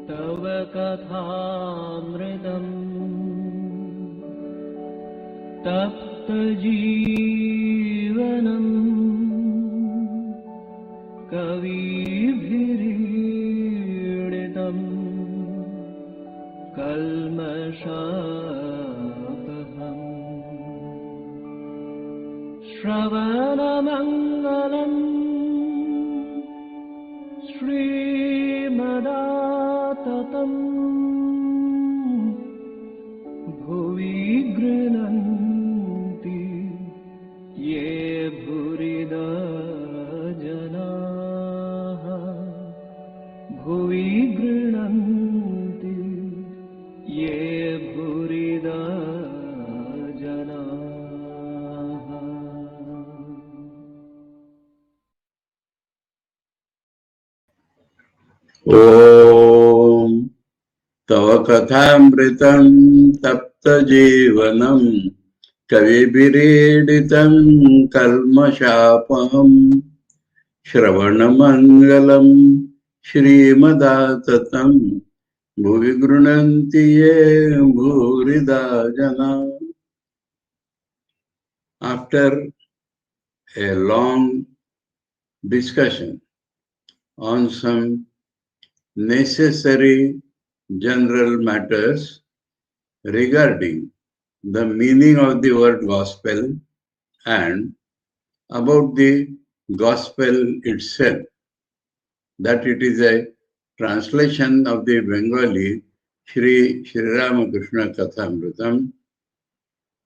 तव कथामृतम् तप्तजीवनम् कविभिरीडितम् कल्मषापहम् श्रवणमङ्गलम् श्रीमदाततम् भुवि गृह्णन्ति ये भूरिदा जनाः भुवि गृह्णन्ति ये भूरिदा जनाः। ॐ तव कथामृतं तप्तजीवनं कविभिरीडितं कल्मषापहं श्रवणमङ्गलं श्रीमदाततं भुवि गृह्णन्ति ये भूरिदा जना. After a long discussion on some necessary general matters regarding the meaning of the word gospel and about the gospel itself, that it is a translation of the Bengali Sri Ramakrishna Kathāmrita.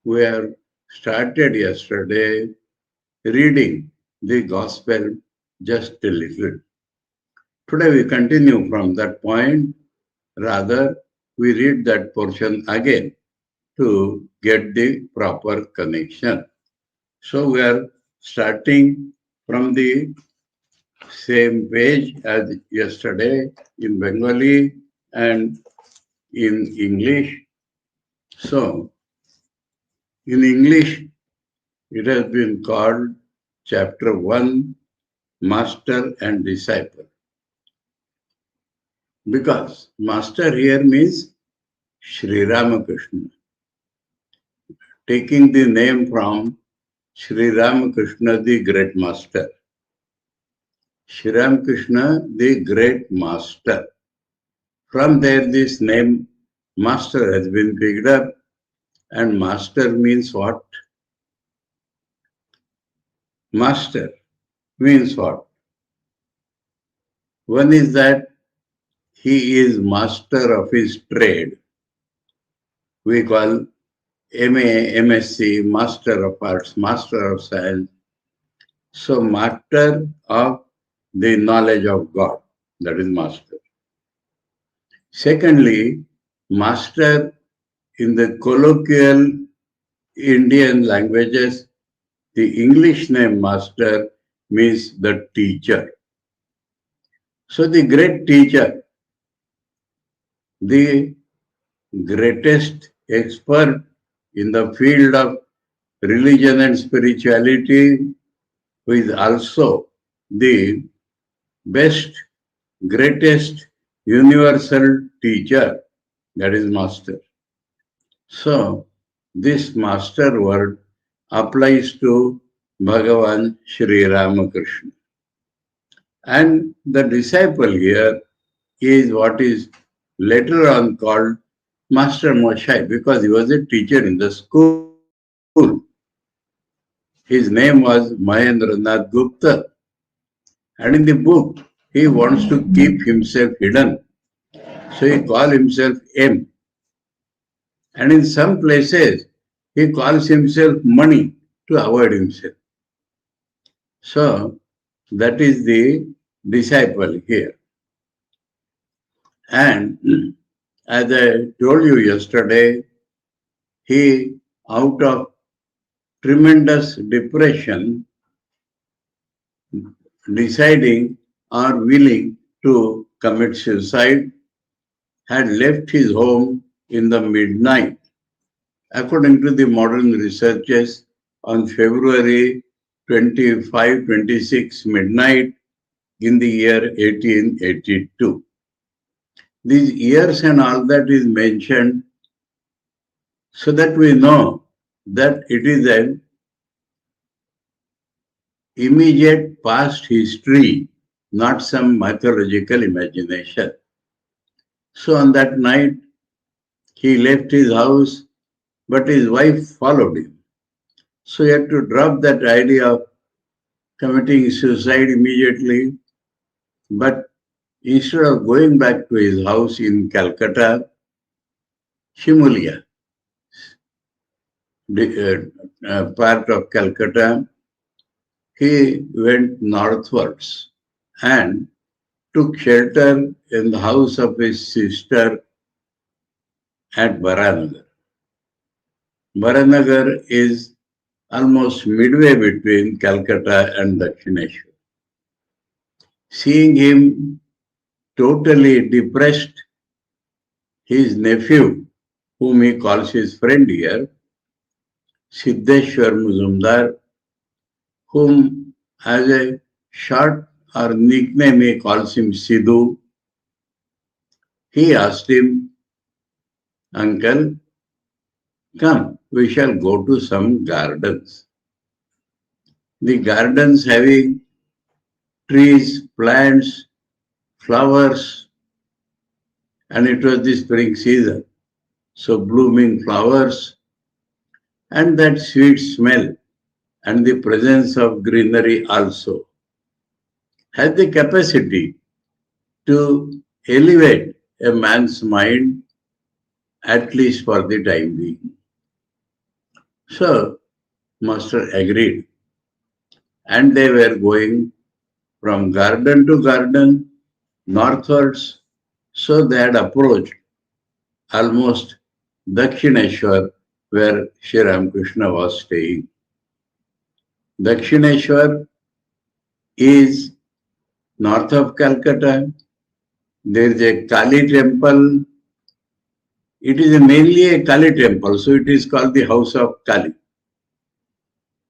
We have started yesterday reading the gospel just a little. Today we continue from that point. Rather, we read that portion again to get the proper connection. So we are starting from the same page as yesterday in Bengali and in English. So, in English, it has been called Chapter 1, Master and Disciple. Because master here means Sri Ramakrishna, taking the name from Sri Ramakrishna, the great master. Sri Ramakrishna, the great master. From there, this name master has been picked up, and master means what? Master means what? One is that he is master of his trade. We call MA, M.Sc, Master of Arts, Master of Science. So, master of the knowledge of God, that is master. Secondly, master in the colloquial Indian languages, the English name master means the teacher. So, the great teacher, the greatest expert in the field of religion and spirituality, who is also the best, greatest universal teacher, that is master. So, this master word applies to Bhagavan Sri Ramakrishna. And the disciple here is what is later on called Master Moshai, because he was a teacher in the school. His name was Mahendranāth Gupta. And in the book, he wants to keep himself hidden. So he calls himself M. And in some places, he calls himself Money to avoid himself. So that is the disciple here. And as I told you yesterday, he, out of tremendous depression, deciding or willing to commit suicide, had left his home in the midnight. According to the modern researchers, on February 25-26 midnight in the year 1882. These years and all that is mentioned so that we know that it is an immediate past history, not some mythological imagination. So on that night, he left his house, but his wife followed him. So he had to drop that idea of committing suicide immediately. But instead of going back to his house in Calcutta, Shimulia, part of Calcutta, he went northwards and took shelter in the house of his sister at Baranagar. Baranagar is almost midway between Calcutta and Dakshineshwar. Seeing him totally depressed, his nephew, whom he calls his friend here, Siddheshwar Muzumdar, whom as a short or nickname he calls him Sidhu, he asked him, "Uncle, come, we shall go to some gardens." The gardens having trees, plants, flowers, and it was the spring season. So blooming flowers and that sweet smell and the presence of greenery also has the capacity to elevate a man's mind, at least for the time being. So Master agreed, and they were going from garden to garden, northwards. So they had approached almost Dakshineshwar, where Sri Ramakrishna was staying. Dakshineshwar is north of Calcutta. There is a Kali temple. It is mainly a Kali temple, so it is called the House of Kali.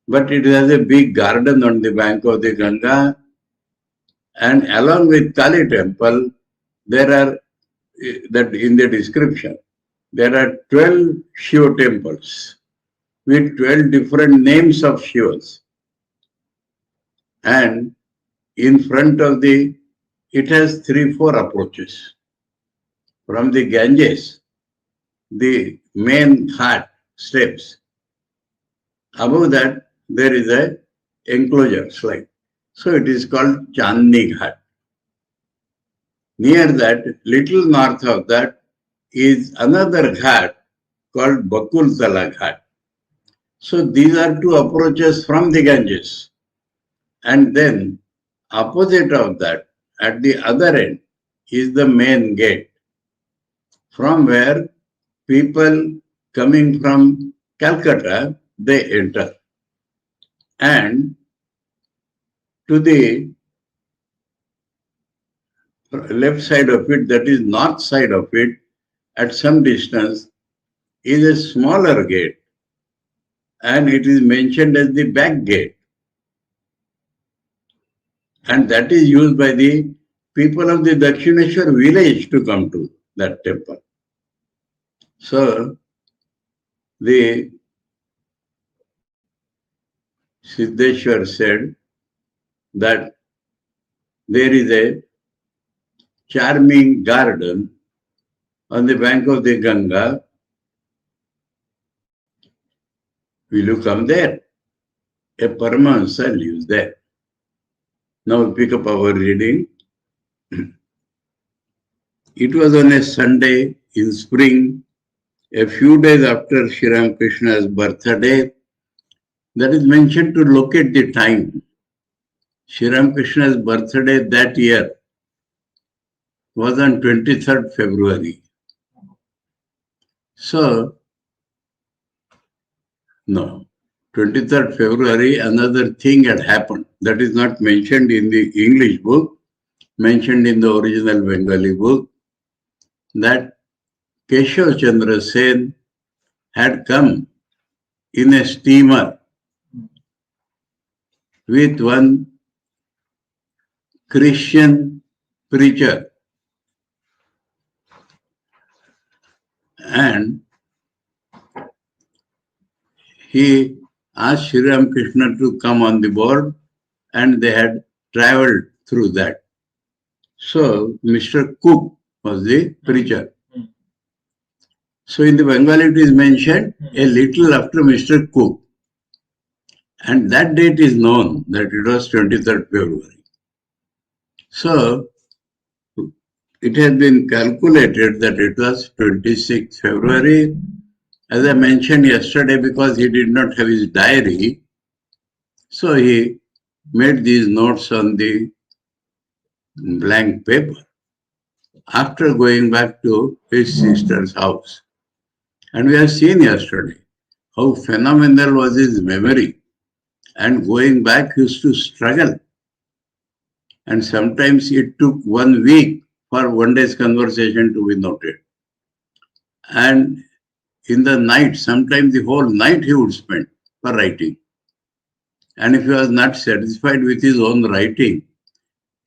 But it has a big garden on the bank of the Ganga, and along with Kali temple, there are, that in the description, there are 12 Shiva temples with 12 different names of Shivas. And in front of it has 3-4 approaches. From the Ganges, the main ghat steps. Above that, there is a enclosure slide. So it is called Chandni Ghat. Near that, little north of that, is another ghat called Bakultala Ghat. So these are two approaches from the Ganges. And then opposite of that, at the other end, is the main gate, from where people coming from Calcutta, they enter. And to the left side of it, that is north side of it, at some distance, is a smaller gate. And it is mentioned as the back gate. And that is used by the people of the Dakshineshwar village to come to that temple. So, the Siddheshwar said that there is a charming garden on the bank of the Ganga. Will you come there? A Paramahansa lives there. Now we pick up our reading. It was on a Sunday in spring, a few days after Sri Ramakrishna's birthday. That is mentioned to locate the time. Sri Ramakrishna's birthday that year was on 23rd February. So, no, 23rd February, another thing had happened that is not mentioned in the English book, mentioned in the original Bengali book, that Keshav Chandra Sen had come in a steamer with one Christian preacher And he asked Sri Ramakrishna to come on the board, and they had traveled through that. So Mr. Cook was the preacher. So in the Bengali it is mentioned a little after Mr. Cook. And that date is known that it was 23rd February. So it has been calculated that it was 26th February. As I mentioned yesterday, because he did not have his diary, so he made these notes on the blank paper after going back to his sister's house. And we have seen yesterday how phenomenal was his memory, and going back he used to struggle. And sometimes it took 1 week for one day's conversation to be noted. And in the night, sometimes the whole night he would spend for writing. And if he was not satisfied with his own writing,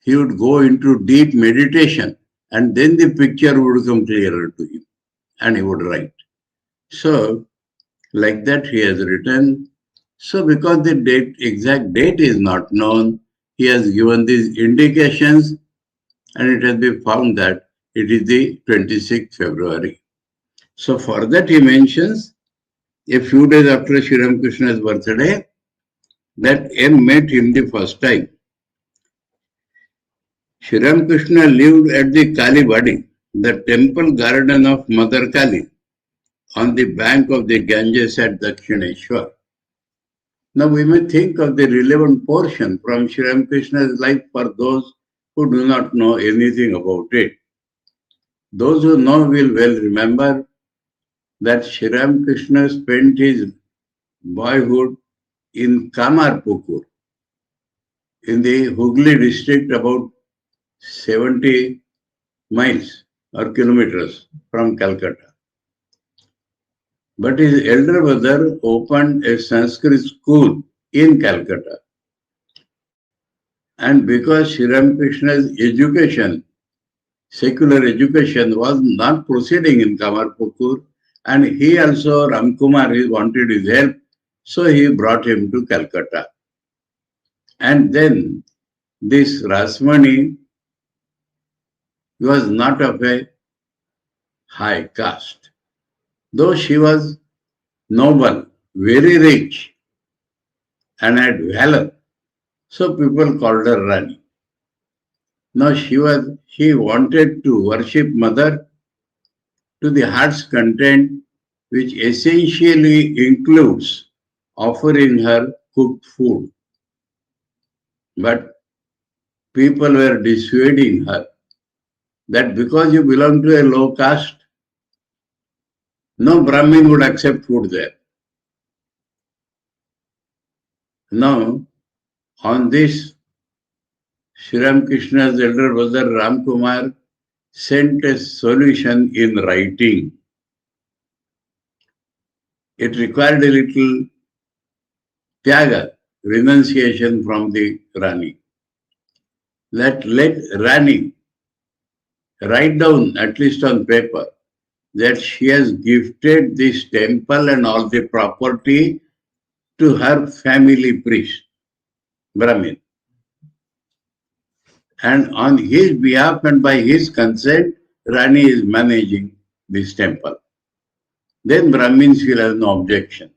he would go into deep meditation, and then the picture would become clearer to him, and he would write. So, like that he has written. So, because the exact date is not known, he has given these indications, and it has been found that it is the 26th February. So, for that he mentions a few days after Sri Ramakrishna's birthday that M met him the first time. Sri Ramakrishna lived at the Kali Badi, the temple garden of Mother Kali, on the bank of the Ganges at Dakshineshwar. Now we may think of the relevant portion from Sri Ramakrishna's life for those who do not know anything about it. Those who know will well remember that Sri Ramakrishna spent his boyhood in Kamarpukur, in the Hooghly district, about 70 miles or kilometers from Calcutta. But his elder brother opened a Sanskrit school in Calcutta. And because Sri Ramakrishna's education, secular education, was not proceeding in Kamarpukur, and he also, Ramkumar, he wanted his help, so he brought him to Calcutta. And then this Rasmani was not of a high caste, though she was noble, very rich, and had valor. So people called her Rani. Now she wanted to worship Mother to the heart's content, which essentially includes offering her cooked food. But people were dissuading her that because you belong to a low caste, no Brahmin would accept food there. Now, on this, Sri Ramakrishna's elder brother Ramkumar sent a solution in writing. It required a little tyaga, renunciation from the Rani. Let Rani write down, at least on paper, that she has gifted this temple and all the property to her family priest, Brahmin. And on his behalf and by his consent, Rani is managing this temple. Then Brahmins will have no objection.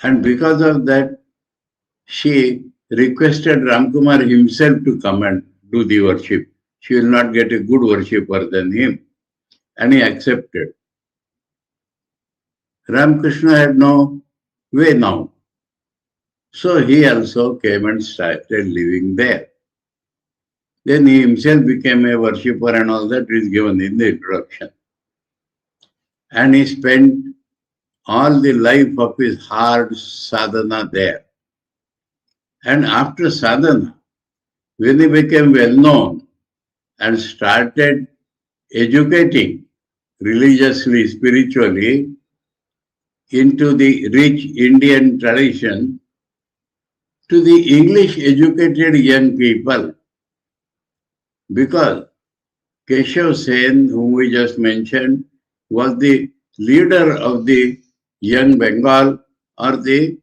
And because of that, she requested Ramkumar himself to come and do the worship. She will not get a good worshipper than him. And he accepted. Ramakrishna had no way now. So he also came and started living there. Then he himself became a worshipper, and all that is given in the introduction. And he spent all the life of his hard sadhana there. And after sadhana, when he became well known and started educating religiously, spiritually into the rich Indian tradition, to the English educated young people, because Keshav Sen, whom we just mentioned, was the leader of the young Bengal or the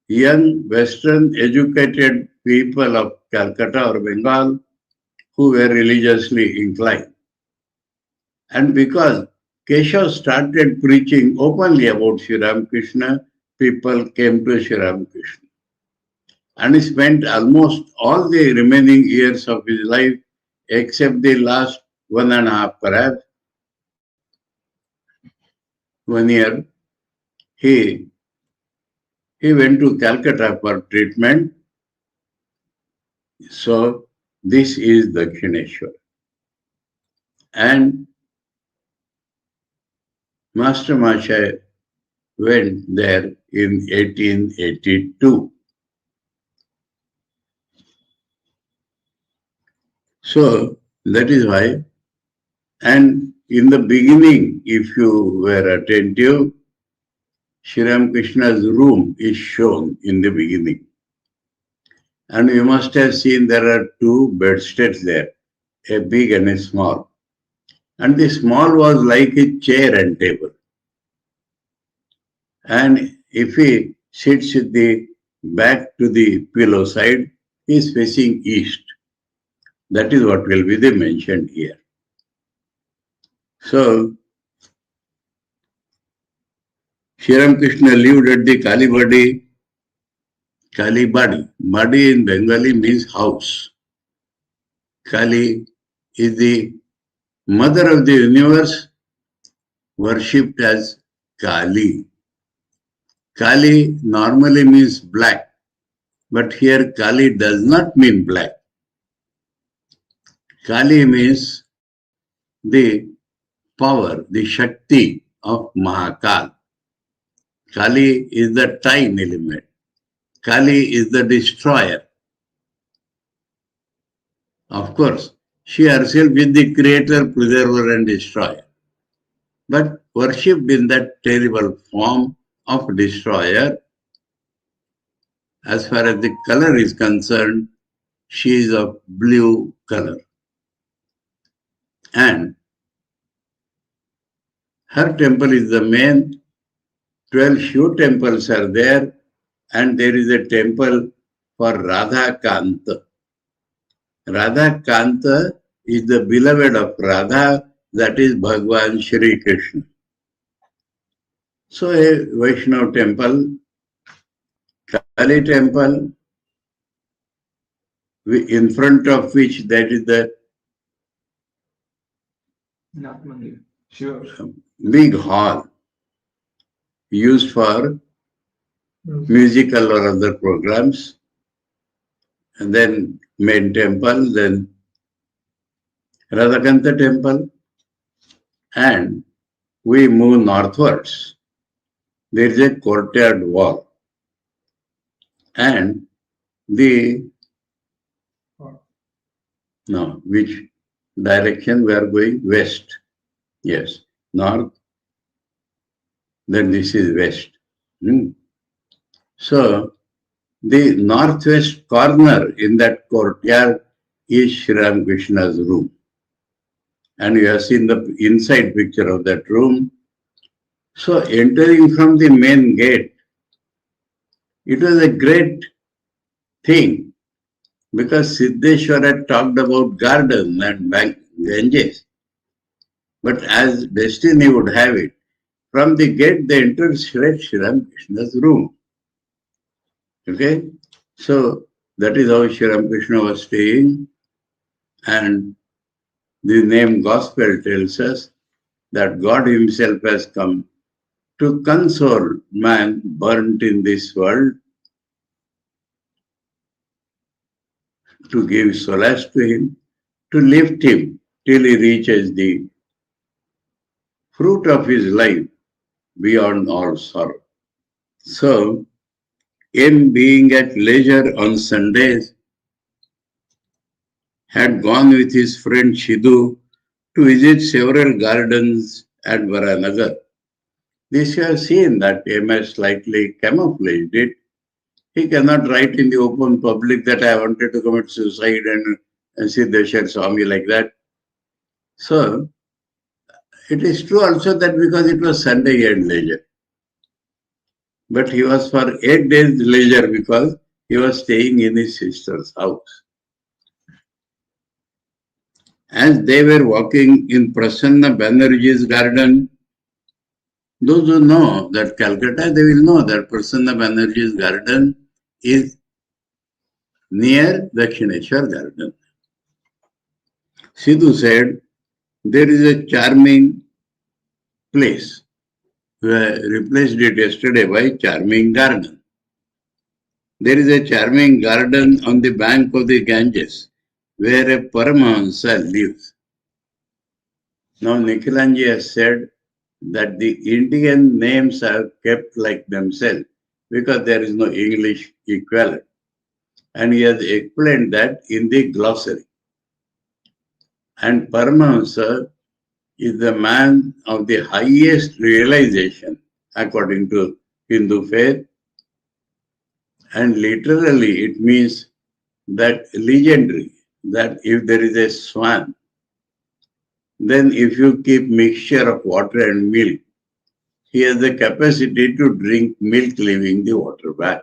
young Western educated people of Calcutta or Bengal who were religiously inclined. And because Keshav started preaching openly about Sri Ramakrishna, people came to Sri Ramakrishna. And he spent almost all the remaining years of his life, except the last 1.5 perhaps, 1 year, he went to Calcutta for treatment. So this is Dakshineshwar. And Master Masha went there in 1882. So that is why, and in the beginning, if you were attentive, Sri Ramakrishna's room is shown in the beginning. And you must have seen there are 2 bedsteads there, a big and a small. And the small was like a chair and table. And if he sits with the back to the pillow side, he is facing east. That is what will be the mentioned here. So, Sri Ramakrishna lived at the Kalibadi. Kalibadi. Badi in Bengali means house. Kali is the mother of the universe, worshipped as Kali. Kali normally means black, but here Kali does not mean black. Kali means the power, the Shakti of Mahakal. Kali is the time element. Kali is the destroyer. Of course, she herself is the creator, preserver and destroyer. But worshipped in that terrible form of destroyer, as far as the color is concerned, she is of blue color. And her temple is the main. 12 Shiv temples are there, and there is a temple for Radha Kanta. Radha Kanta is the beloved of Radha, that is Bhagwan Shri Krishna. So a Vaishnava temple, Kali temple, in front of which that is the big hall used for musical or other programs, and then main temple, then Radhakanta temple, and we move northwards. There is a courtyard wall, and which direction we are going? West. Yes, north. Then this is west. So the northwest corner in that courtyard is Sri Ramakrishna's room. And you have seen the inside picture of that room. So entering from the main gate, it was a great thing because Siddheshwar had talked about garden and Ganges. But as destiny would have it, from the gate they entered Sri Ramakrishna's room. Okay? So that is how Sri Ramakrishna was staying. And the name Gospel tells us that God Himself has come to console man burnt in this world, to give solace to him, to lift him till he reaches the fruit of his life beyond all sorrow. So, in being at leisure on Sundays, had gone with his friend Shidhu to visit several gardens at Varanagar. This you have seen that MS slightly camouflaged it. He cannot write in the open public that I wanted to commit suicide and Siddheshwar Swami like that. So, it is true also that because it was Sunday he had leisure. But he was for 8 days leisure because he was staying in his sister's house. As they were walking in Prasanna Banerjee's garden, those who know that Calcutta, they will know that Prasanna Banerjee's garden is near Dakshineshwar garden. Sidhu said, there is a charming place. We replaced it yesterday by charming garden. There is a charming garden on the bank of the Ganges where a Paramahansa lives. Now Nikhilanji has said that the Indian names are kept like themselves because there is no English equivalent. And he has explained that in the glossary. And Paramahansa is the man of the highest realization according to Hindu faith. And literally it means that legendary, that if there is a swan, then if you keep mixture of water and milk, he has the capacity to drink milk leaving the water back.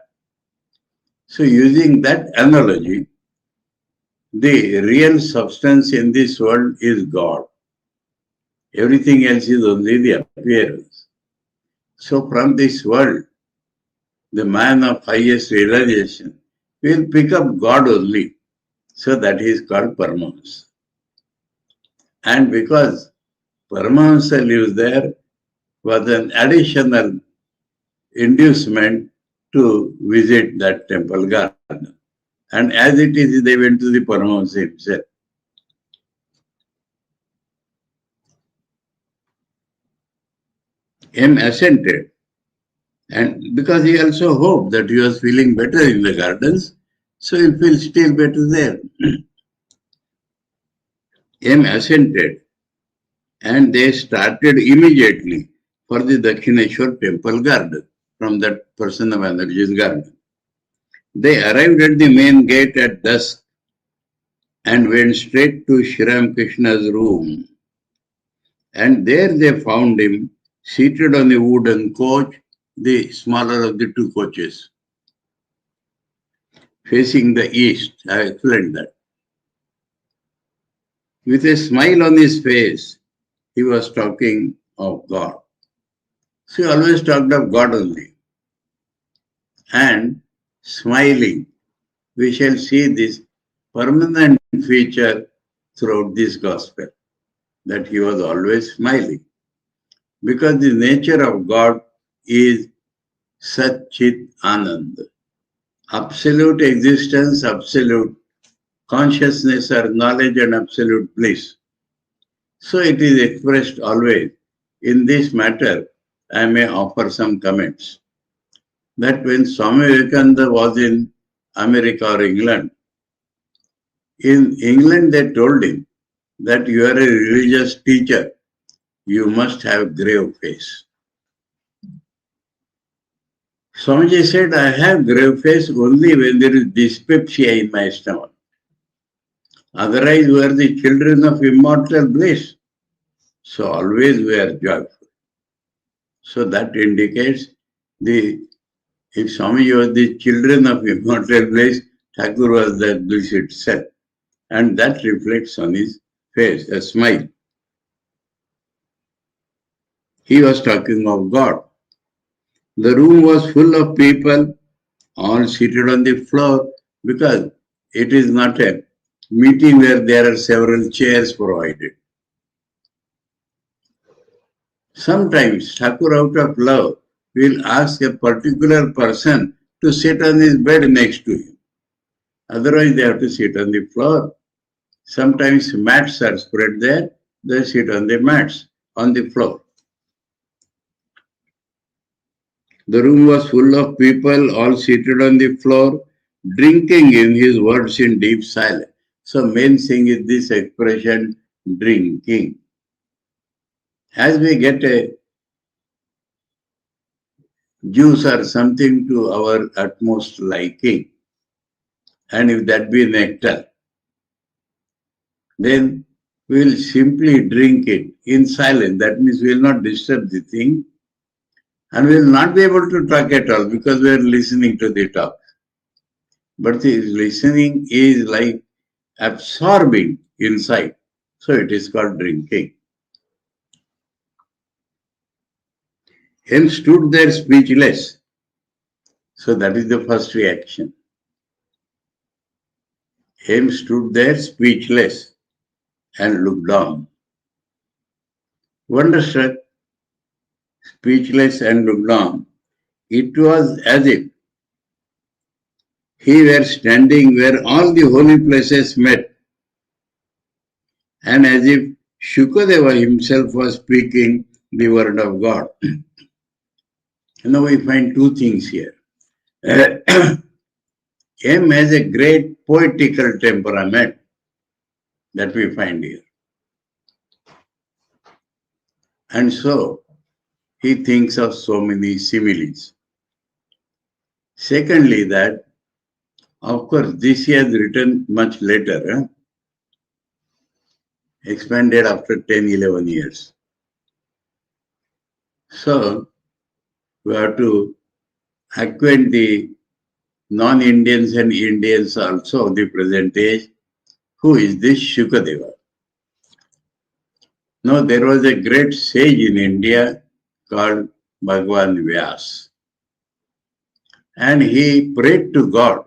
So using that analogy, the real substance in this world is God. Everything else is only the appearance. So from this world, the man of highest realization will pick up God only. So that is called Paramahansa. And because Paramahansa lives there, was an additional inducement to visit that temple garden. And as it is, they went to the Paramahansa himself. M assented. And because he also hoped that he was feeling better in the gardens, so he'll feel still better there. M assented. And they started immediately for the Dakshineshwar temple garden from that Prasanna Banerjee's garden. They arrived at the main gate at dusk and went straight to Sri Ramakrishna's room. And there they found him seated on a wooden coach, the smaller of the two coaches, facing the east. I explained that. With a smile on his face, he was talking of God. So he always talked of God only. And smiling. We shall see this permanent feature throughout this gospel, that he was always smiling. Because the nature of God is Sat Chit Anand. Absolute existence, absolute consciousness or knowledge and absolute bliss. So it is expressed always. In this matter, I may offer some comments. That when Swami Vivekananda was in America or England, in England they told him that you are a religious teacher, you must have grave face. Swamiji said, I have grave face only when there is dyspepsia in my stomach. Otherwise, we are the children of immortal bliss. So always we are joyful. So that indicates if Swamiji was the children of immortal bliss, Thakur was that bliss itself. And that reflects on his face, a smile. He was talking of God. The room was full of people, all seated on the floor, because it is not a meeting where there are several chairs provided. Sometimes Thakur, out of love, will ask a particular person to sit on his bed next to him. Otherwise, they have to sit on the floor. Sometimes mats are spread there, they sit on the mats, on the floor. The room was full of people, all seated on the floor, drinking in his words in deep silence. So main thing is this expression, drinking. As we get a juice or something to our utmost liking, and if that be nectar, then we will simply drink it in silence. That means we will not disturb the thing, and we will not be able to talk at all because we are listening to the talk. But the listening is like absorbing inside. So it is called drinking. M stood there speechless. So that is the first reaction. M stood there speechless and looked on. Wonderstruck, speechless and looked on. It was as if he were standing where all the holy places met, and as if Shukadeva himself was speaking the word of God. Now we find two things here. M has a great poetical temperament that we find here. And so he thinks of so many similes. Secondly, that of course this he has written much later, expanded after 10-11 years. So we have to acquaint the non-Indians and Indians also of the present age. Who is this Shukadeva? Now there was a great sage in India called Bhagwan Vyas, and he prayed to God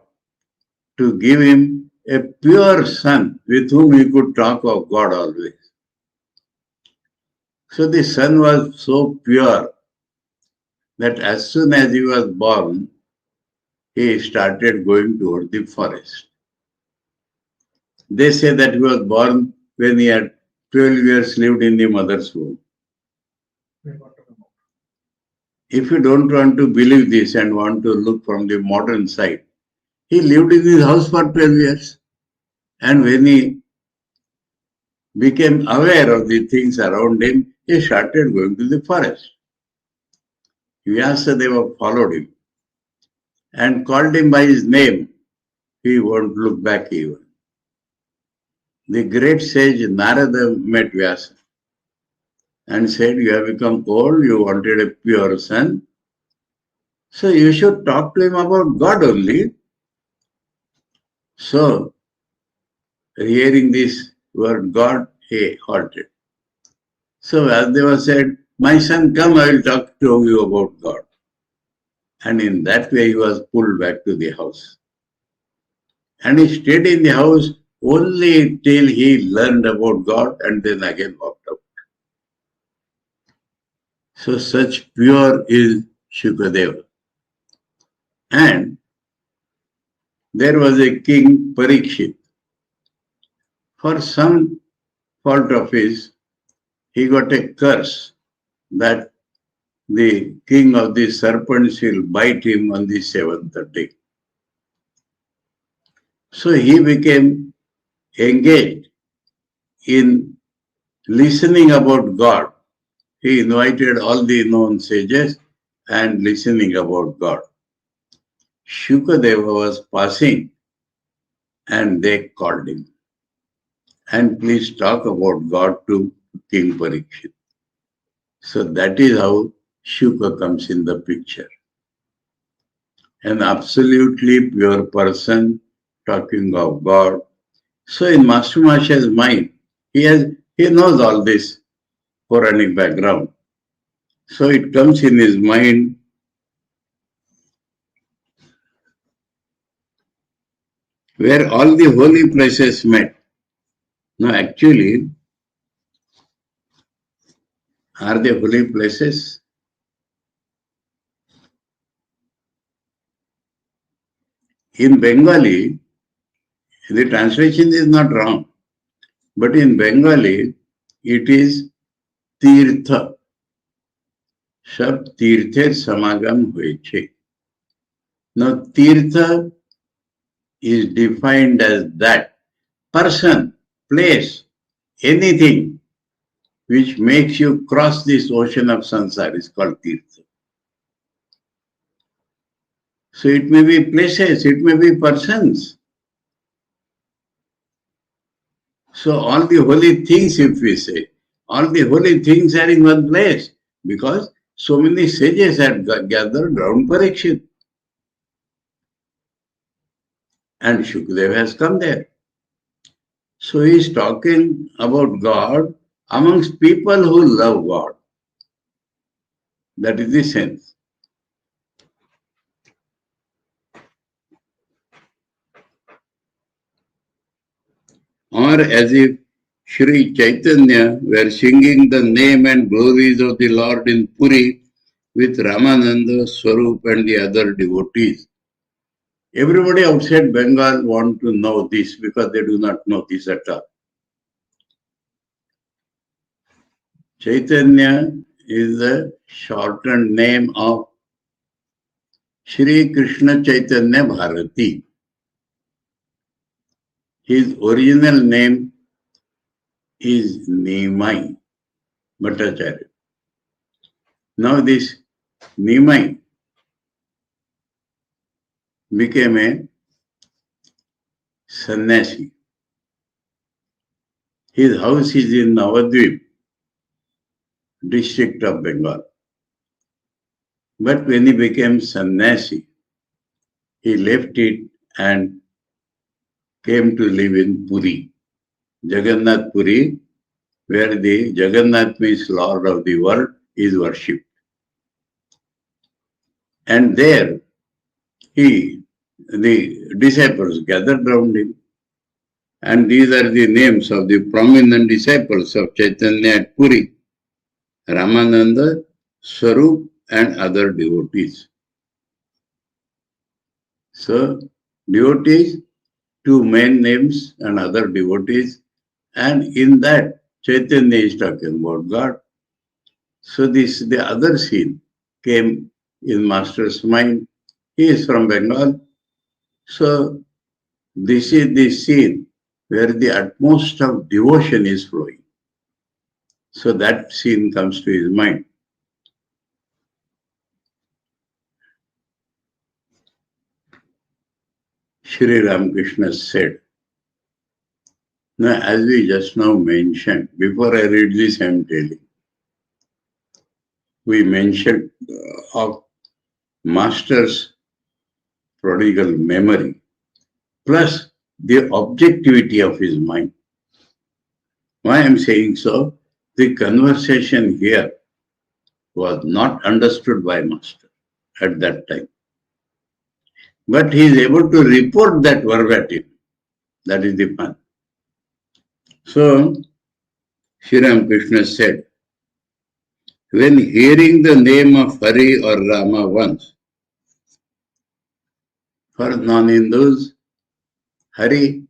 to give him a pure son with whom he could talk of God always. So the son was so pure that as soon as he was born, he started going toward the forest. They say that he was born when he had 12 years lived in the mother's womb. If you don't want to believe this and want to look from the modern side, he lived in his house for 12 years. And when he became aware of the things around him, he started going to the forest. Vyasadeva followed him and called him by his name. He won't look back even. The great sage Narada met Vyasa and said, "You have become old, you wanted a pure son. So you should talk to him about God only." So, hearing this word God, he halted. So Vyasdeva said, "My son, come, I will talk to you about God." And in that way he was pulled back to the house. And he stayed in the house only till he learned about God and then again walked out. So such pure is Shukadeva. And there was a king Parikshit. For some fault of his, he got a curse that the king of the serpents will bite him on the seventh day. So he became engaged in listening about God. He invited all the known sages and listening about God. Shukadeva was passing and they called him. And please talk about God to King Parikshit. So that is how Shuka comes in the picture. An absolutely pure person talking of God. So in Master Masha's mind, he knows all this Quranic background. So it comes in his mind where all the holy places met. Now actually, are they holy places? In Bengali, the translation is not wrong, but in Bengali, it is Tirtha. Shab Tirther Samagam Hoeche. Now, Tirtha is defined as that person, place, anything which makes you cross this ocean of samsara is called Tirtha. So it may be places, it may be persons. So all the holy things, if we say, all the holy things are in one place because so many sages had gathered round Parikshit. And Shukdev has come there. So he is talking about God amongst people who love God. That is the sense. Or as if Sri Chaitanya were singing the name and glories of the Lord in Puri with Ramananda, Swarup and the other devotees. Everybody outside Bengal want to know this because they do not know this at all. Chaitanya is the shortened name of Sri Krishna Chaitanya Bharati. His original name is Nimai Bhattacharya. Now this Nimai became a sannyasi. His house is in Navadvip, district of Bengal. But when he became sannyasi, he left it and came to live in Puri, Jagannath Puri, where the Jagannath means Lord of the world is worshipped. And there the disciples gathered round him. And these are the names of the prominent disciples of Chaitanya at Puri: Ramananda, Swarup and other devotees. So, devotees, two main names and other devotees, and in that Chaitanya is talking about God. So the other scene came in Master's mind. He is from Bengal. So this is the scene where the utmost of devotion is flowing. So that scene comes to his mind. Sri Ramakrishna said, now as we just now mentioned, before I read this I am telling, we mentioned of Master's prodigal memory plus the objectivity of his mind. Why I am saying so? The conversation here was not understood by Master at that time. But he is able to report that verbatim. That is the fun. So, Sri Ramakrishna said, when hearing the name of Hari or Rama once, for non-Hindus, Hari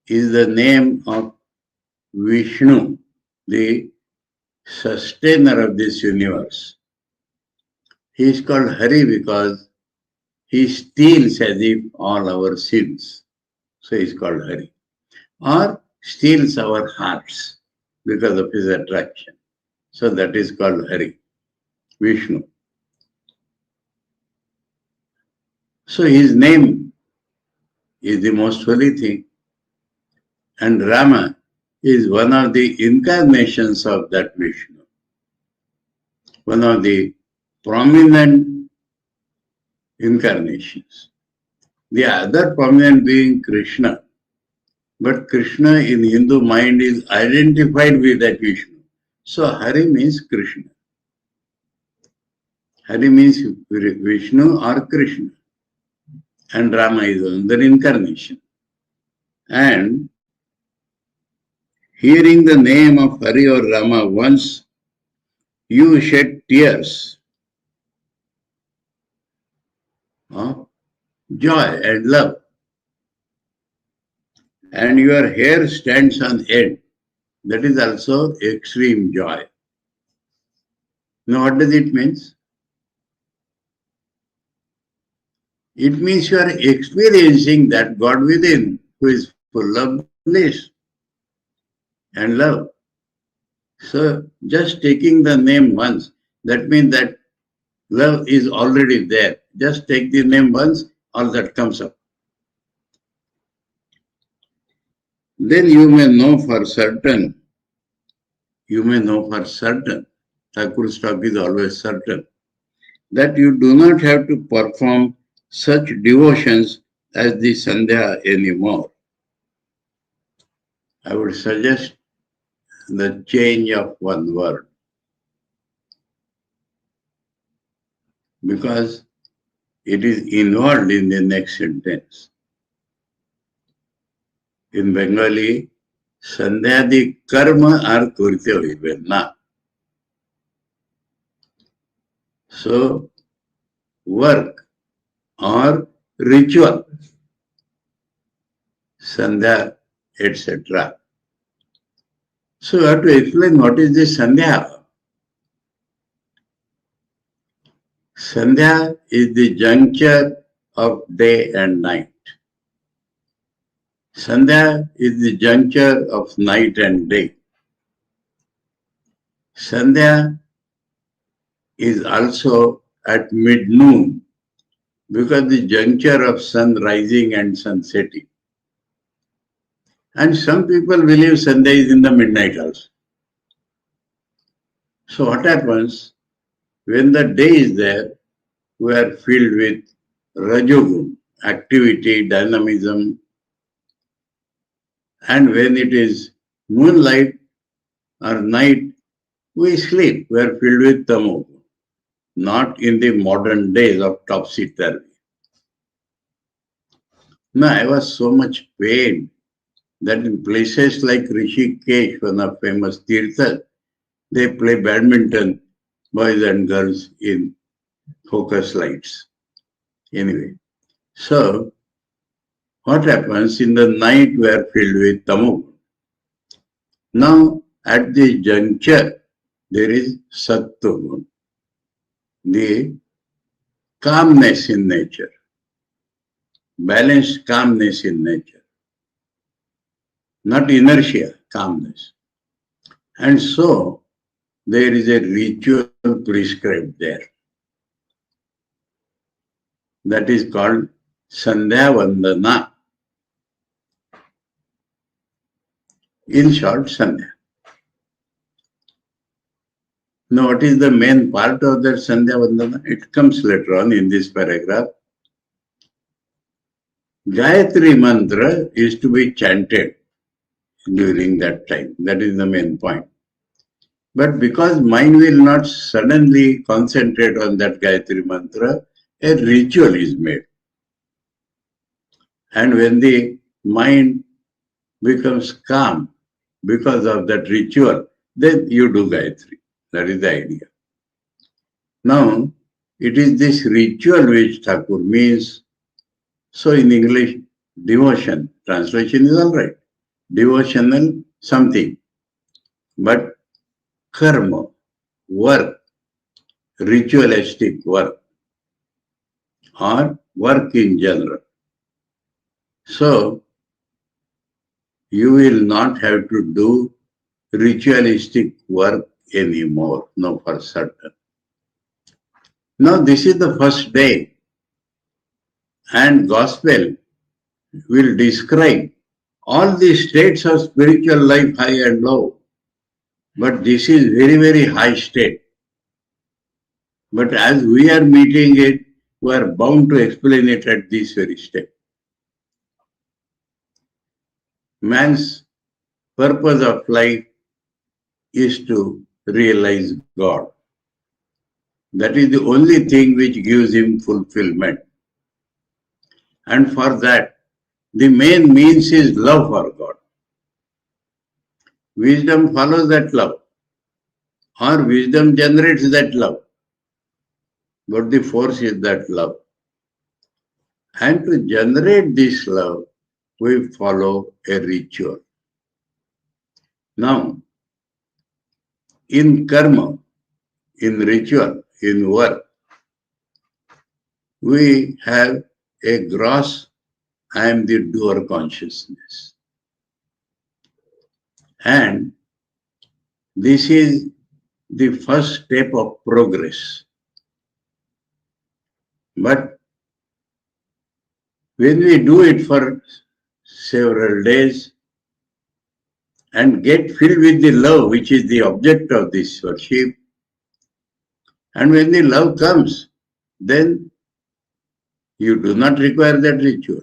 is the name of Vishnu, the sustainer of this universe. He is called Hari because he steals as if all our sins. So he is called Hari. Or steals our hearts because of his attraction. So that is called Hari, Vishnu. So his name is the most holy thing. And Rama is one of the incarnations of that Vishnu. One of the prominent incarnations. The other prominent being Krishna. But Krishna in Hindu mind is identified with that Vishnu. So Hari means Krishna. Hari means Vishnu or Krishna. And Rama is another incarnation. And hearing the name of Hari or Rama once, you shed tears of joy and love. And your hair stands on end. That is also extreme joy. Now what does it mean? It means you are experiencing that God within who is full of bliss and love. So just taking the name once, that means that love is already there. Just take the name once, all that comes up. then you may know for certain, Thakur's talk is always certain, that you do not have to perform such devotions as the Sandhya anymore. I would suggest the change of one word, because it is involved in the next sentence. In Bengali, Sandhyadi karma ar kurte hoibe na. So, work or ritual, Sandhya, etc. So, you have to explain what is this Sandhya. Sandhya is the juncture of day and night. Sandhya is the juncture of night and day. Sandhya is also at mid-noon, because the juncture of sun rising and sun setting. And some people believe Sandhya is in the midnight also. So what happens? When the day is there, we are filled with Rajogun, activity, dynamism. And when it is moonlight or night, we sleep. We are filled with Tamogun. Not in the modern days of topsy-turvy. No, I was so much pained that in places like Rishikesh, one of famous tirthas, they play badminton, boys and girls, in focus lights. Anyway, so what happens? In the night we are filled with Tamogun. Now, at this juncture, there is Sattvagun, the calmness in nature, balanced calmness in nature, not inertia, calmness. And so, there is a ritual prescribed there. That is called Sandhya Vandana. In short, Sandhya. Now, what is the main part of that Sandhya Vandana? It comes later on in this paragraph. Gayatri Mantra is to be chanted during that time. That is the main point. But because mind will not suddenly concentrate on that Gayatri Mantra, a ritual is made. And when the mind becomes calm because of that ritual, then you do Gayatri. That is the idea. Now, it is this ritual which Thakur means. So in English, devotion, translation is all right. Devotional something. But karma, work, ritualistic work, or work in general. So, you will not have to do ritualistic work anymore, no, for certain. Now, this is the first day, and Gospel will describe all the states of spiritual life, high and low. But this is very, very high state. But as we are meeting it, we are bound to explain it at this very step. Man's purpose of life is to realize God. That is the only thing which gives him fulfillment. And for that, the main means is love for God. Wisdom follows that love, or wisdom generates that love. But the force is that love. And to generate this love, we follow a ritual. Now, in karma, in ritual, in work, we have a gross I am the doer consciousness. And this is the first step of progress. But when we do it for several days, and get filled with the love which is the object of this worship. And when the love comes, then you do not require that ritual.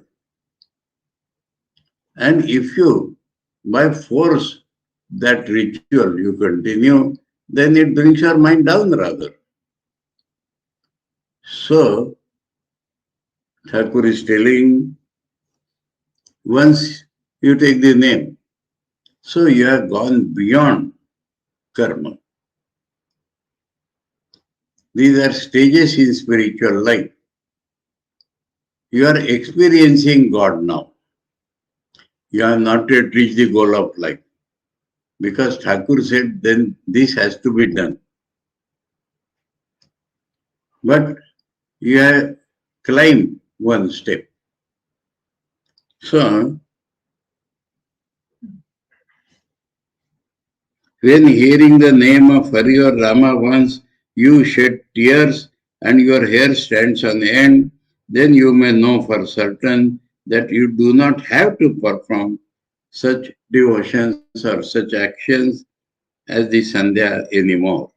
And if you, by force, that ritual you continue, then it brings your mind down rather. So, Thakur is telling, once you take the name, so you have gone beyond karma. These are stages in spiritual life. You are experiencing God now. You have not yet reached the goal of life. Because Thakur said, then this has to be done. But you have climbed one step. So, when hearing the name of Hari or Rama once, you shed tears and your hair stands on end, then you may know for certain that you do not have to perform such devotions or such actions as the Sandhya anymore.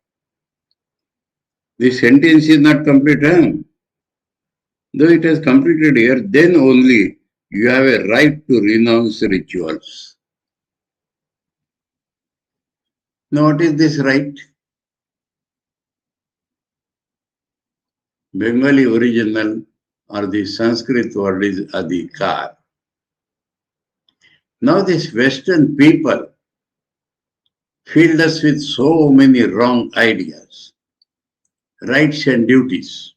The sentence is not complete. Though it is completed here, then only you have a right to renounce rituals. Now, what is this right? Bengali original or the Sanskrit word is adhikar. Now, these Western people filled us with so many wrong ideas, rights and duties.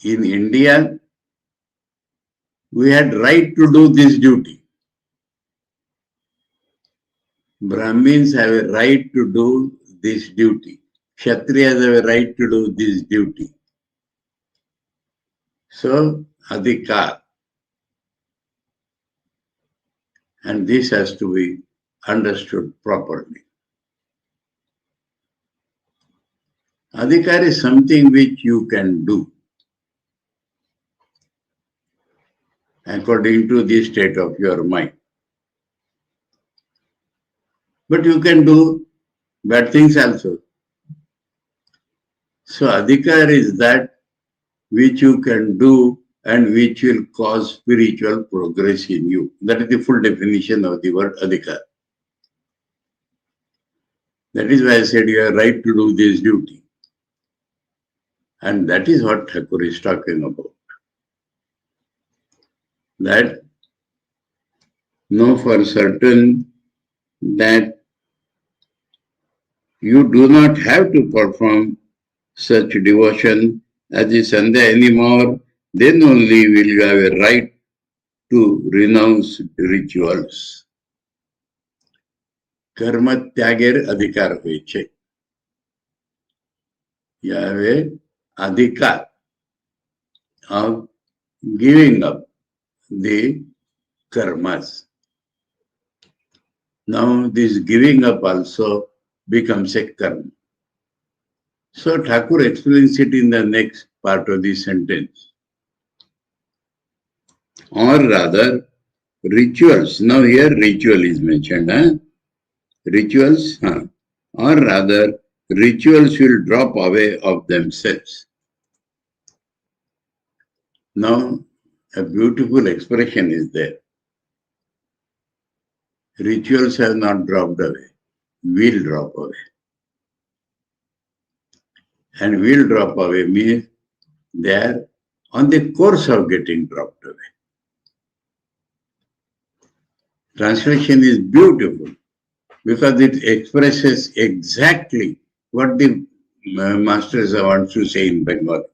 In India, we had right to do this duty. Brahmins have a right to do this duty. Kshatriyas have a right to do this duty. So, adhikar. And this has to be understood properly. Adhikar is something which you can do according to the state of your mind. But you can do bad things also. So adhikar is that which you can do and which will cause spiritual progress in you. That is the full definition of the word adhikar. That is why I said you have right to do this duty. And that is what Thakur is talking about. That know for certain that you do not have to perform such devotion as the Sandhya anymore, then only will you have a right to renounce rituals. Karma tyager adhikar hoye. You have a adhikar of giving up the karmas. Now this giving up also becomes a karma. So Thakur explains it in the next part of the sentence. Or rather, rituals. Now here ritual is mentioned. Rituals, or rather, rituals will drop away of themselves. Now, a beautiful expression is there. Rituals have not dropped away, will drop away. And will drop away means they are on the course of getting dropped away. Translation is beautiful because it expresses exactly what the masters want to say in Bengali.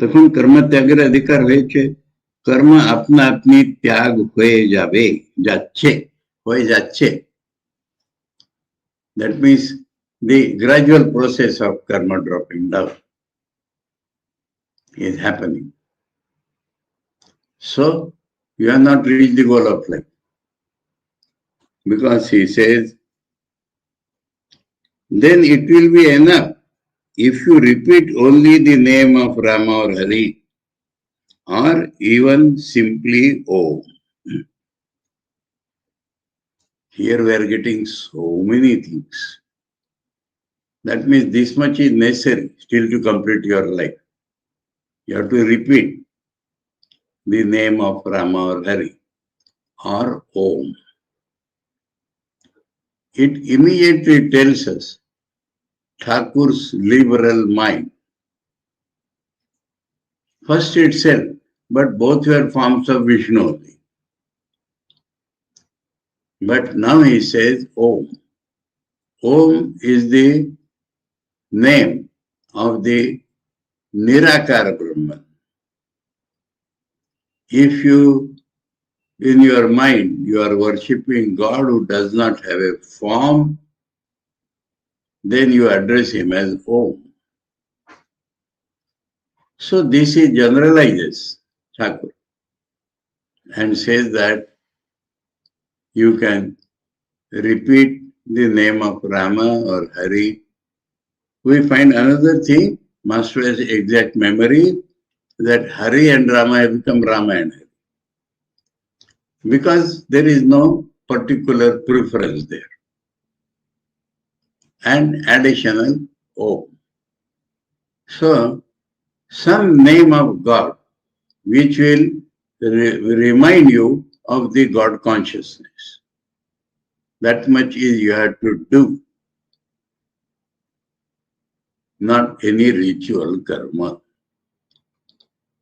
তখন কর্ম ত্যাগের অধিকার হয়েছে কর্ম আপনা আপনি ত্যাগ হয়ে যাবে হয়ে যাচ্ছে that means the gradual process of karma dropping down. is happening. So, you have not reached the goal of life. Because he says, then it will be enough if you repeat only the name of Rama or Hari, or even simply Om. Here we are getting so many things. That means this much is necessary still to complete your life. You have to repeat the name of Rama or Hari or Om. It immediately tells us Thakur's liberal mind. First itself, but both were forms of Vishnu only. But now he says Om. Om is the name of the Nirakara Brahman. If you, in your mind, you are worshipping God who does not have a form, then you address him as Om. So this he generalizes Thakur and says that you can repeat the name of Rama or Hari. We find another thing, Master has exact memory, that Hari and Rama have become Rama and Hari. Because there is no particular preference there. And additional Om. So, some name of God which will remind you of the God consciousness. That much is you have to do. Not any ritual karma.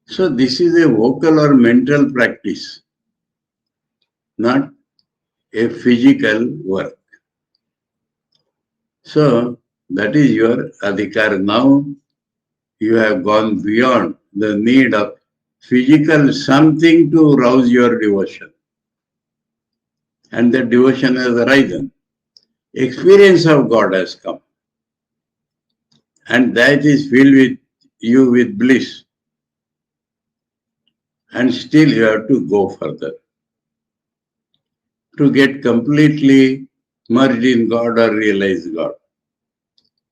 So this is a vocal or mental practice, not a physical work. So that is your adhikar. Now you have gone beyond the need of physical something to rouse your devotion. And the devotion has arisen. Experience of God has come. And that is filled with you with bliss. And still you have to go further. To get completely merged in God or realize God.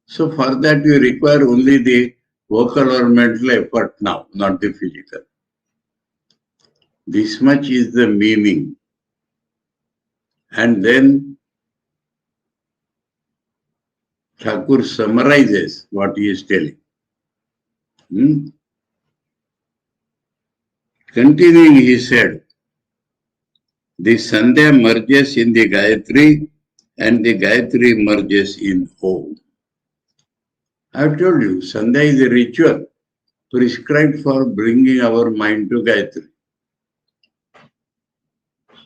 So for that you require only the vocal or mental effort now, not the physical. This much is the meaning. And then Thakur summarizes what he is telling. Continuing, he said, the Sandhya merges in the Gayatri and the Gayatri merges in Om. I have told you, Sandhya is a ritual prescribed for bringing our mind to Gayatri.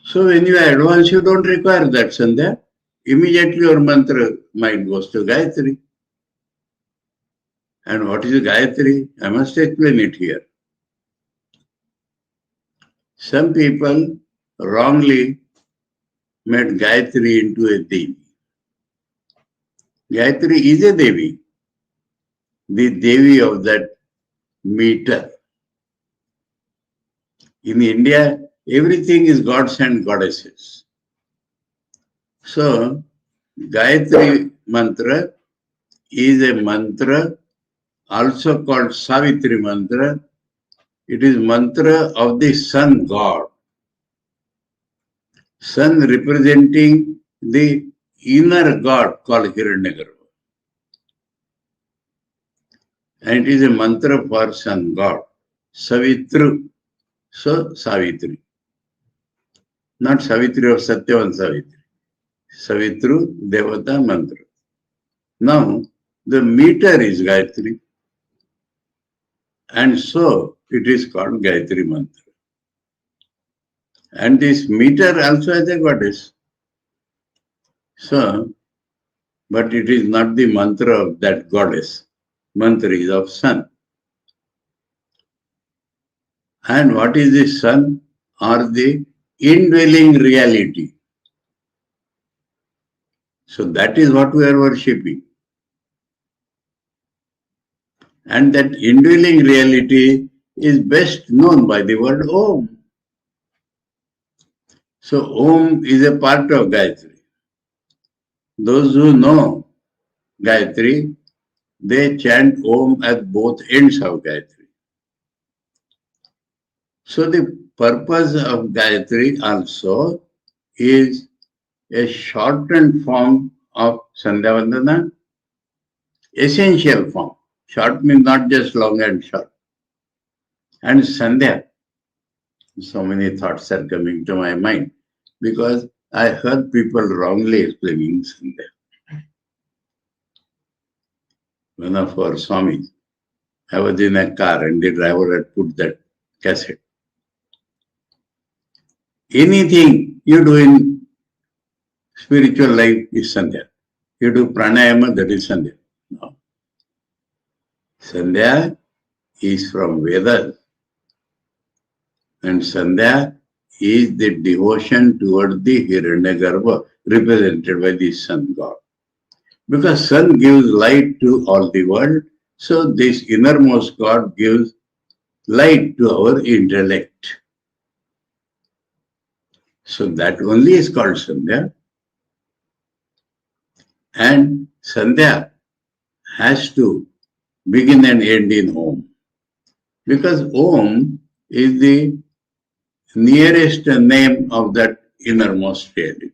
So when you advance, you don't require that Sandhya. Immediately your mantra mind goes to Gayatri. And what is Gayatri? I must explain it here. Some people wrongly made Gayatri into a Devi. Gayatri is a Devi, the Devi of that meter. In India, everything is gods and goddesses. So, Gayatri Mantra is a mantra also called Savitri Mantra. It is mantra of the sun god. Sun representing the inner god called Hiranyagarbha. And it is a mantra for sun god. Savitru. So, Savitri. Not Savitri of Satyavan Savitri. Savitru Devata Mantra. Now, the meter is Gayatri. And so, it is called Gayatri Mantra. And this meter also has a goddess. So, but it is not the mantra of that goddess. Mantra is of sun. And what is the sun? Or the indwelling reality. So that is what we are worshipping. And that indwelling reality is best known by the word Om. So Om is a part of Gayatri. Those who know Gayatri, they chant Om at both ends of Gayatri. So the purpose of Gayatri also is a shortened form of Sandhya Vandana, essential form. Short means not just long and short. And Sandhya, so many thoughts are coming to my mind because I heard people wrongly explaining Sandhya. One of our Swamis, I was in a car and the driver had put that cassette. Anything you do in spiritual life is Sandhya. You do pranayama, that is Sandhya. No. Sandhya is from Vedas. And Sandhya is the devotion toward the Hiranyagarbha represented by the sun god. Because sun gives light to all the world, so this innermost God gives light to our intellect. So that only is called Sandhya. And Sandhya has to begin and end in Om. Because Om is the nearest name of that innermost reality.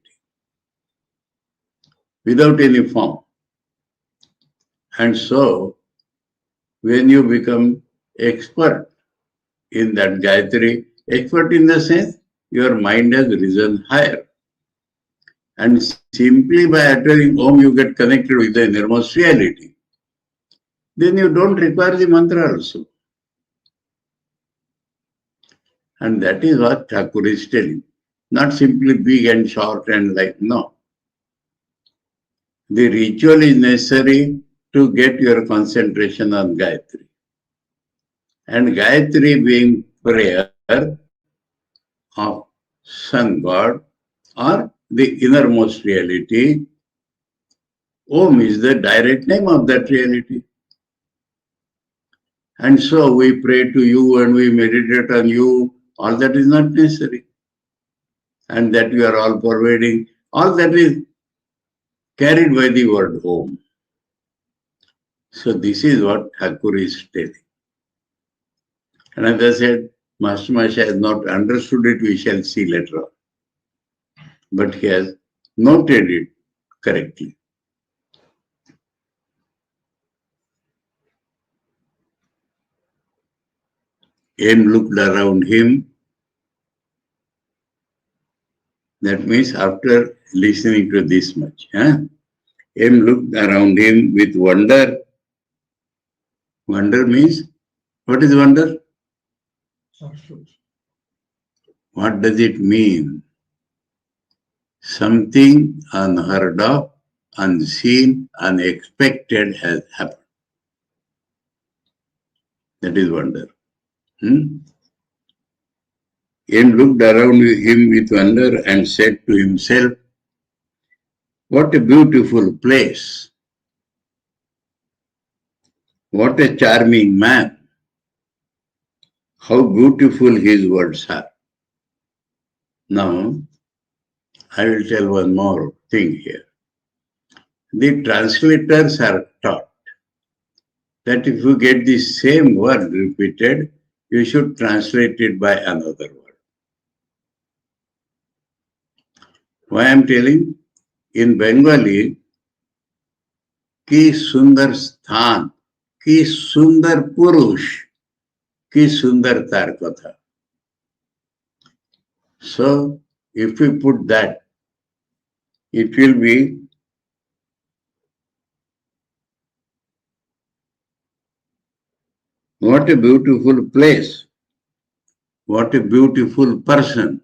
Without any form. And so, when you become expert in that Gayatri, expert in the sense, your mind has risen higher. And simply by uttering Om, you get connected with the innermost reality. Then you don't require the mantra also. And that is what Thakur is telling. Not simply big and short and like, no. The ritual is necessary to get your concentration on Gayatri. And Gayatri being prayer of sun god or the innermost reality, Om is the direct name of that reality. And so we pray to you and we meditate on you, all that is not necessary. And that you are all pervading, all that is carried by the word Om. So this is what Thakur is telling. And as I said, Master Masha has not understood it, we shall see later on. But he has noted it correctly. M looked around him. That means after listening to this much. M looked around him with wonder. Wonder means, what is wonder? What does it mean? Something unheard of, unseen, unexpected has happened. That is wonder. M looked around him with wonder and said to himself, what a beautiful place. What a charming man. How beautiful his words are. Now, I will tell one more thing here. The translators are taught that if you get the same word repeated, you should translate it by another word. Why I am telling? In Bengali, ki sundar sthan, ki sundar purush, ki sundar tar katha. So, if we put that, it will be what a beautiful place, what a beautiful person,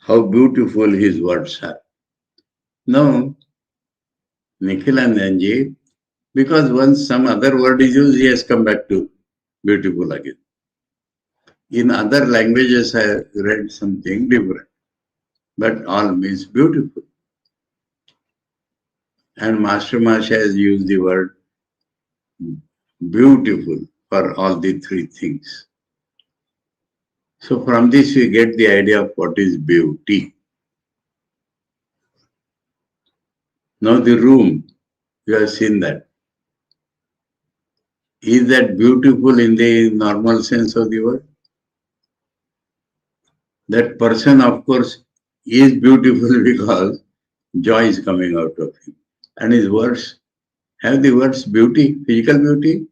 how beautiful his words are. Now, Nikhilananji, because once some other word is used, he has come back to beautiful again. In other languages, I read something different, but all means beautiful. And Master Masha has used the word beautiful for all the three things. So from this we get the idea of what is beauty. Now the room, you have seen that. Is that beautiful in the normal sense of the word? That person, of course, is beautiful because joy is coming out of him. And his words have the words beauty, physical beauty.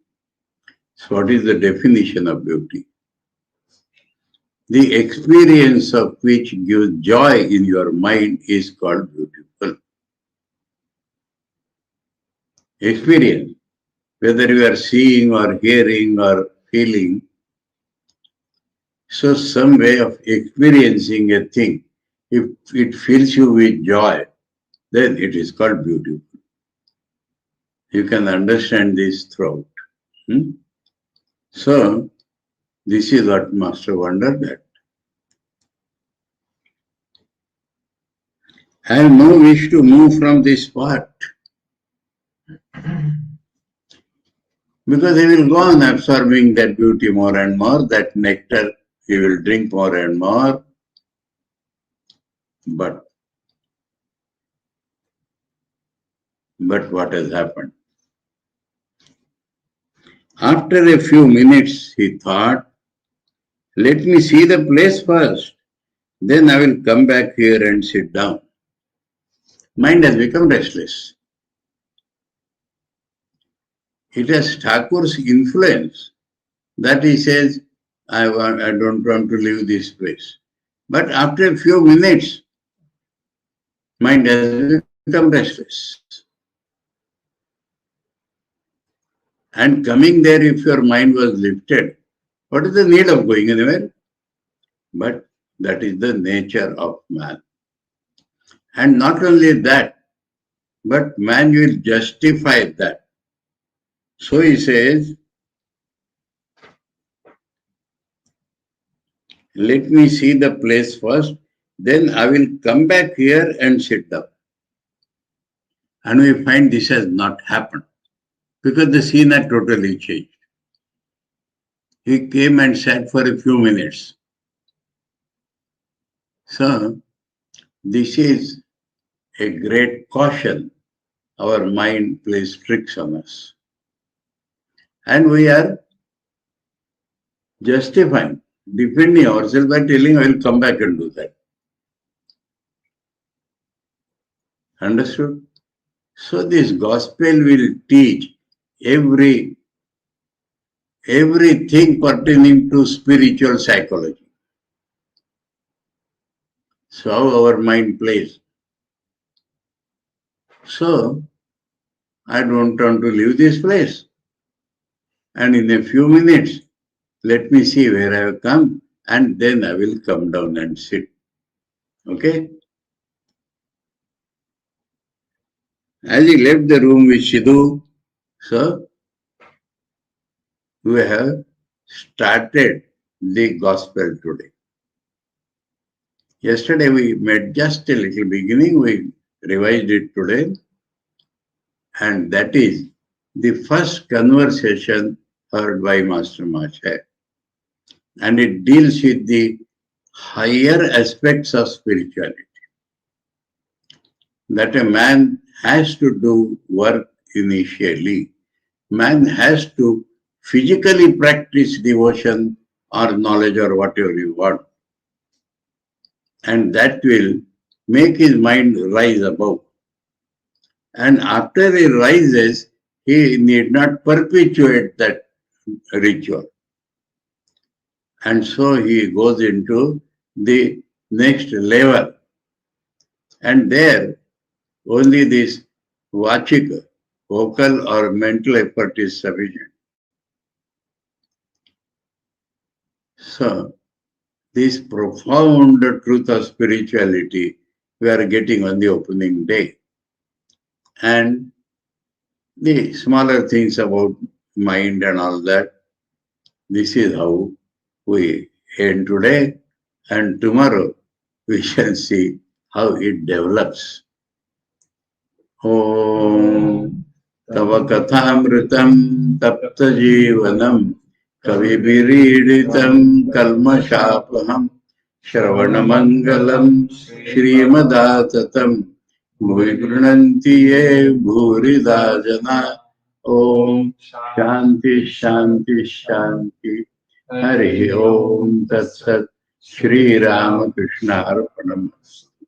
So what is the definition of beauty? The experience of which gives joy in your mind is called beautiful. Experience, whether you are seeing or hearing or feeling, so some way of experiencing a thing, if it fills you with joy, then it is called beautiful. You can understand this throughout. So, this is what Master wondered at. I have no wish to move from this spot. Because he will go on absorbing that beauty more and more, that nectar he will drink more and more. But what has happened? After a few minutes, he thought, let me see the place first. Then I will come back here and sit down. Mind has become restless. It has Thakur's influence that he says, I don't want to leave this place. But after a few minutes, mind has become restless. And coming there, if your mind was lifted, what is the need of going anywhere? But that is the nature of man. And not only that, but man will justify that. So he says, let me see the place first, then I will come back here and sit down. And we find this has not happened because the scene had totally changed. He came and sat for a few minutes. So, this is a great caution. Our mind plays tricks on us. And we are justifying, defending ourselves by telling, I will come back and do that. Understood? So this gospel will teach everything pertaining to spiritual psychology. So how our mind plays. So I don't want to leave this place. And in a few minutes, let me see where I have come, and then I will come down and sit. Okay? As he left the room with Sidhu, so we have started the gospel today. Yesterday we made just a little beginning, we revised it today, and that is the first conversation heard by Master Macha. And it deals with the higher aspects of spirituality. That a man has to do work initially. Man has to physically practice devotion or knowledge or whatever you want. And that will make his mind rise above. And after he rises, he need not perpetuate that ritual. And so he goes into the next level. And there, only this vachika, vocal or mental effort is sufficient. So, this profound truth of spirituality we are getting on the opening day. And the smaller things about mind and all that, this is how we end today, and tomorrow we shall see how it develops. Om तव कथामृतं तप्तजीवनं कविभिरीडितं कल्मषापहं श्रवणमङ्गलं श्रीमदाततं भुवि गृह्णन्ति ये भूरिदा जना। ओम शांति शांति शांति। हरि ओम तत्सत्। श्री रामकृष्ण अर्पणमस्तु।